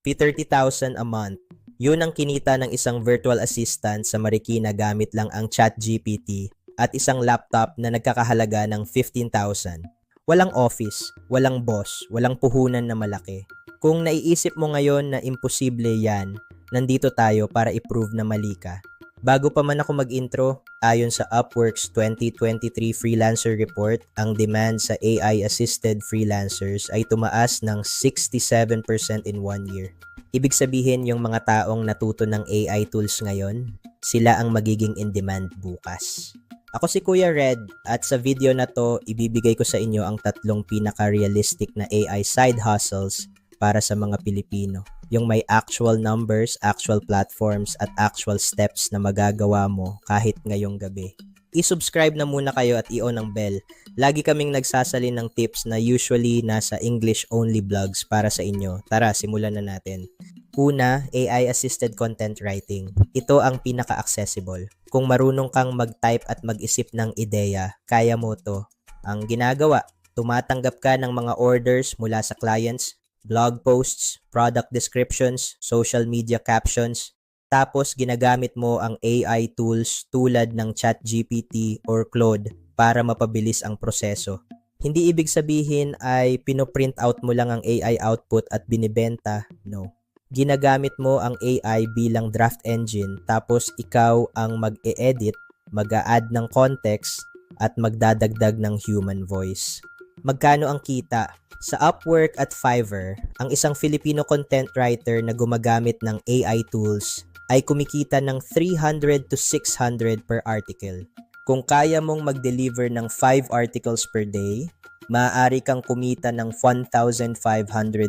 30,000 a month. Yun ang kinita ng isang virtual assistant sa Marikina gamit lang ang ChatGPT at isang laptop na nagkakahalaga ng 15,000. Walang office, walang boss, walang puhunan na malaki. Kung naiisip mo ngayon na imposible yan, nandito tayo para i-prove na mali ka. Bago pa man ako mag-intro, ayon sa Upwork's 2023 Freelancer Report, ang demand sa AI-assisted freelancers ay tumaas ng 67% in 1 year. Ibig sabihin yung mga taong natuto ng AI tools ngayon, sila ang magiging in demand bukas. Ako si Kuya Red at sa video na to, ibibigay ko sa inyo ang 3 pinaka-realistic na AI side hustles para sa mga Pilipino. Yung may actual numbers, actual platforms, at actual steps na magagawa mo kahit ngayong gabi. I-subscribe na muna kayo at i-on ang bell. Lagi kaming nagsasalin ng tips na usually nasa English-only vlogs para sa inyo. Tara, simulan na natin. Una, AI-assisted content writing. Ito ang pinaka-accessible. Kung marunong kang mag-type at mag-isip ng ideya, kaya mo to. Ang ginagawa, tumatanggap ka ng mga orders mula sa clients, blog posts, product descriptions, social media captions, tapos ginagamit mo ang AI tools tulad ng ChatGPT or Claude para mapabilis ang proseso. Hindi ibig sabihin ay pinoprint out mo lang ang AI output at binibenta, no. Ginagamit mo ang AI bilang draft engine tapos ikaw ang mag-e-edit, mag-a-add ng context at magdadagdag ng human voice. Magkano ang kita? Sa Upwork at Fiverr, ang isang Filipino content writer na gumagamit ng AI tools ay kumikita ng 300 to 600 per article. Kung kaya mong mag-deliver ng 5 articles per day, maaari kang kumita ng 1,500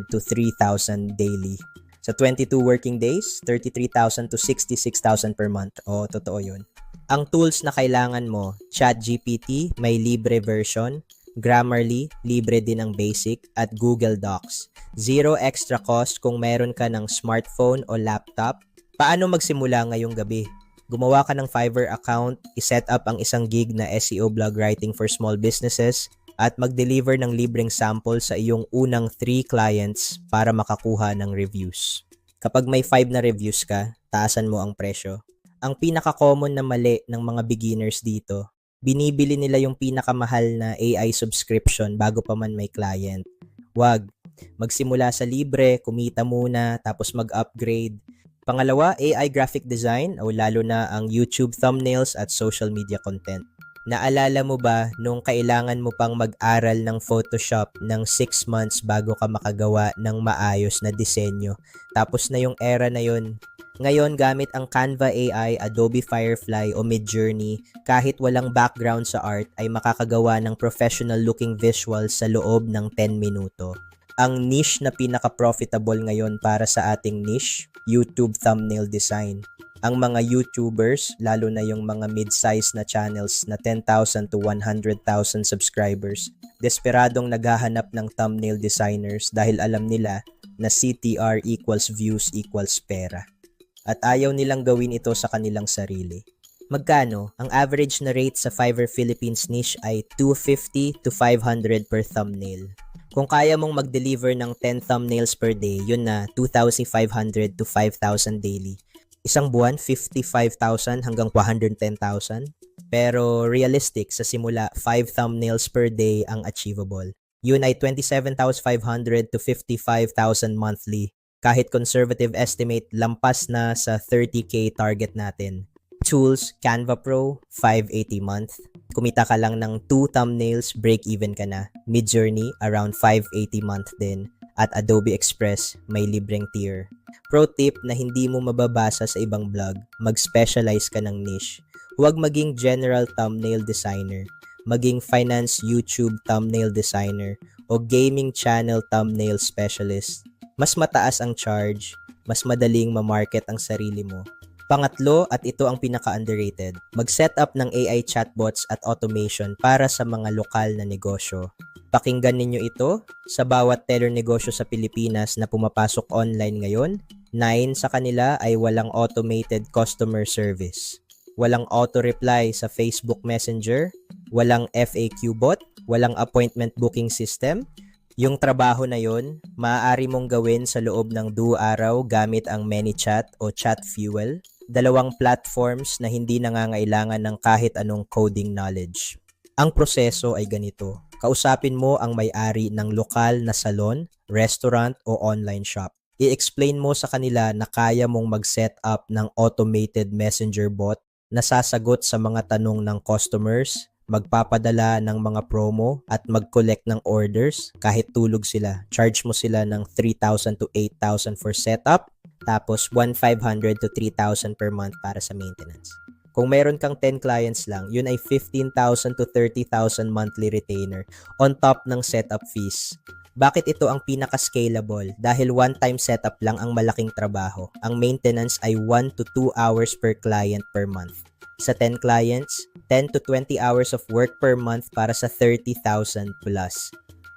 to 3,000 daily. Sa 22 working days, 33,000 to 66,000 per month. O, totoo yun. Ang tools na kailangan mo, ChatGPT, may libre version, Grammarly, libre din ang basic, at Google Docs. Zero extra cost kung meron ka ng smartphone o laptop. Paano magsimula ngayong gabi? Gumawa ka ng Fiverr account, iset up ang 1 gig na SEO blog writing for small businesses, at mag-deliver ng libreng sample sa iyong unang 3 clients para makakuha ng reviews. Kapag may 5 na reviews ka, taasan mo ang presyo. Ang pinaka-common na mali ng mga beginners dito, binibili nila yung pinakamahal na AI subscription bago pa man may client. Wag. Magsimula sa libre, kumita muna, tapos mag-upgrade. Pangalawa, AI graphic design o lalo na ang YouTube thumbnails at social media content. Naalala mo ba nung kailangan mo pang mag-aral ng Photoshop ng 6 months bago ka makagawa ng maayos na disenyo? Tapos na yung era na yun. Ngayon, gamit ang Canva AI, Adobe Firefly o Midjourney, kahit walang background sa art ay makakagawa ng professional-looking visuals sa loob ng 10 minuto. Ang niche na pinaka-profitable ngayon para sa ating niche, YouTube thumbnail design. Ang mga YouTubers, lalo na yung mga mid-size na channels na 10,000 to 100,000 subscribers, desperadong naghahanap ng thumbnail designers dahil alam nila na CTR equals views equals pera. At ayaw nilang gawin ito sa kanilang sarili. Magkano? Ang average na rate sa Fiverr Philippines niche ay 250 to 500 per thumbnail. Kung kaya mong mag-deliver ng 10 thumbnails per day, yun na 2,500 to 5,000 daily. Isang buwan, 55,000 hanggang 110,000. Pero realistic, sa simula, 5 thumbnails per day ang achievable. Yun ay 27,500 to 55,000 monthly. Kahit conservative estimate, lampas na sa 30K target natin. Tools, Canva Pro, 580 month. Kumita ka lang ng 2 thumbnails, break even ka na. Midjourney, around 580 month din. At Adobe Express, may libreng tier. Pro tip na hindi mo mababasa sa ibang blog, mag-specialize ka ng niche. Huwag maging general thumbnail designer. Maging finance YouTube thumbnail designer o gaming channel thumbnail specialist. Mas mataas ang charge, mas madaling ma-market ang sarili mo. Pangatlo, at ito ang pinaka-underrated, mag-set up ng AI chatbots at automation para sa mga lokal na negosyo. Pakinggan ninyo ito, sa bawat telenegosyo sa Pilipinas na pumapasok online ngayon, 9 sa kanila ay walang automated customer service. Walang auto-reply sa Facebook Messenger, walang FAQ bot, walang appointment booking system, Yung trabaho na yon, maaari mong gawin sa loob ng 2 araw gamit ang ManyChat o ChatFuel, dalawang platforms na hindi nangangailangan ng kahit anong coding knowledge. Ang proseso ay ganito. Kausapin mo ang may-ari ng lokal na salon, restaurant o online shop. I-explain mo sa kanila na kaya mong mag-set up ng automated messenger bot na sasagot sa mga tanong ng customers, magpapadala ng mga promo at mag-collect ng orders kahit tulog sila. Charge mo sila ng 3,000 to 8,000 for setup, tapos 1,500 to 3,000 per month para sa maintenance. Kung meron kang 10 clients lang, yun ay 15,000 to 30,000 monthly retainer on top ng setup fees. Bakit ito ang pinaka-scalable? Dahil one-time setup lang ang malaking trabaho. Ang maintenance ay 1 to 2 hours per client per month. Sa 10 clients, 10 to 20 hours of work per month para sa 30,000 plus.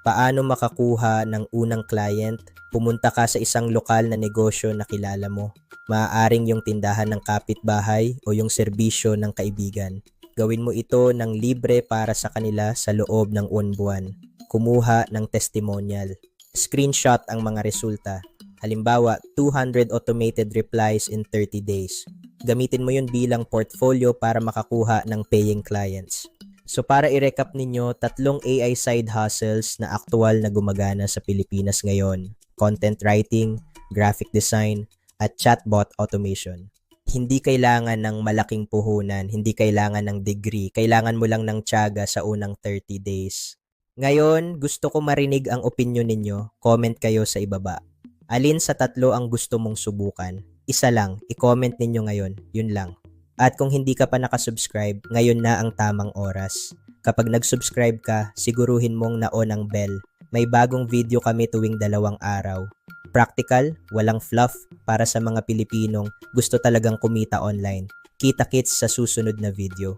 Paano makakuha ng unang client? Pumunta ka sa isang lokal na negosyo na kilala mo. Maaaring yung tindahan ng kapitbahay o yung serbisyo ng kaibigan. Gawin mo ito ng libre para sa kanila sa loob ng 1 buwan. Kumuha ng testimonial. Screenshot ang mga resulta. Halimbawa, 200 automated replies in 30 days. Gamitin mo yun bilang portfolio para makakuha ng paying clients. So para i-recap ninyo, 3 AI side hustles na aktual na gumagana sa Pilipinas ngayon. Content writing, graphic design, at chatbot automation. Hindi kailangan ng malaking puhunan, hindi kailangan ng degree, kailangan mo lang ng tiyaga sa unang 30 days. Ngayon, gusto ko marinig ang opinion ninyo. Comment kayo sa ibaba. Alin sa 3 ang gusto mong subukan? Isa lang, i-comment ninyo ngayon. Yun lang. At kung hindi ka pa nakasubscribe, ngayon na ang tamang oras. Kapag nag-subscribe ka, siguruhin mong na-on ang bell. May bagong video kami tuwing 2 araw. Practical, walang fluff, para sa mga Pilipinong gusto talagang kumita online. Kita-kits sa susunod na video.